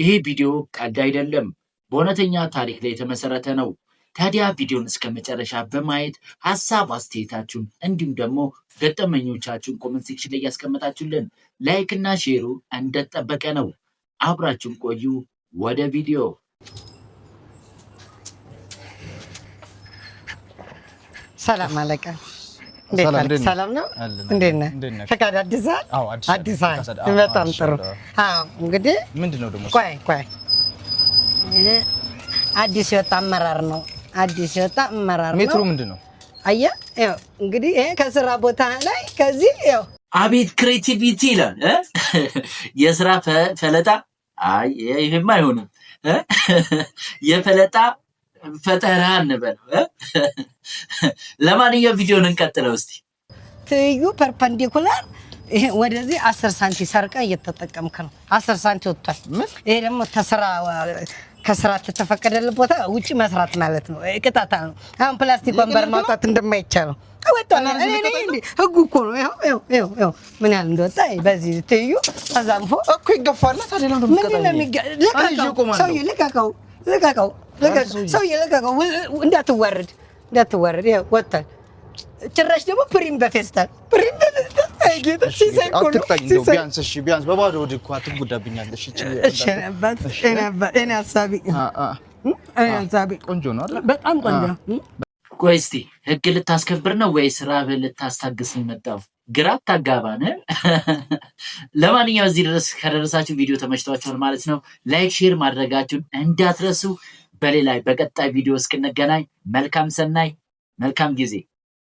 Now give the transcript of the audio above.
ይሄ ቪዲዮ ቀልድ አይደለም፣ በእውነተኛ ታሪክ ላይ የተመሰረተ ነው። ታዲያ ቪዲዮን እስከ መጨረሻ በማየት ሀሳብ አስተያየታችሁን እንዲሁም ደግሞ ገጠመኞቻችሁን ኮመንት ሴክሽን ላይ ያስቀመጣችሁልን ላይክ እና ሼሩ እንደተጠበቀ ነው። አብራችሁን ቆዩ። ወደ ቪዲዮ። ሰላም አለቃ፣ ሰላም ነው? እንዴት ነህ? ፈቃድ አዲሳል? አዲሳል። በጣም ጥሩ። አዎ፣ እንግዲህ ምንድነው ደግሞ? ቆይ አዲስ የወጣ አመራር ነው። አዲስ የወጣ አመራር ነው። ሜትሩ ምንድነው? አየህ፣ ያው እንግዲህ ይሄ ከስራ ቦታ ላይ ከዚህ ያው አቤት ክሬቲቪቲ ይላል የስራ ፈለጣ። አይ ይሄማ አይሆንም። የፈለጣ ፈጠራ እንበለው። ለማንኛውም ቪዲዮን እንቀጥለው እስቲ። ትይዩ ፐርፐንዲኩላር ይሄ ወደዚህ 10 ሳንቲ ሰርቀ እየተጠቀምክ ነው። 10 ሳንቲ ወጥቷል። ይሄ ደግሞ ከስራ ተፈቀደልህ ቦታ ውጪ መስራት ማለት ነው። ቅጣታ ነው። አሁን ፕላስቲክ ወንበር ማውጣት እንደማይቻለው ወጣና ህጉ እኮ ነው። ይኸው ምን ያህል እንደወጣ በዚህ ትይዩ ተዛንፎ እኮ ይገፋል። ታዲያ ነው ሰውዬ ልቀቀው፣ እንዳትዋረድ። ይኸው ወጥቷል። ጭራሽ ደግሞ ፕሪም በፌስታል ቢያንስ በባዶ ወደ እኮ አትጎዳብኛለሽ። ቆንጆ ነው አይደል? በጣም ቆንጆ። ቆይ እስቲ ህግ ልታስከብር ነው ወይስ ራብህ ልታስታግስ ነው የመጣው? ግራ አታጋባን። ለማንኛውም እዚህ ድረስ ከደረሳችሁ ቪዲዮ ተመችቷችኋል ማለት ነው። ላይክ ሼር ማድረጋችሁን እንዳትረሱ። በቀጣይ ቪዲዮ እስክንገናኝ መልካም ሰናይ፣ መልካም ጊዜ።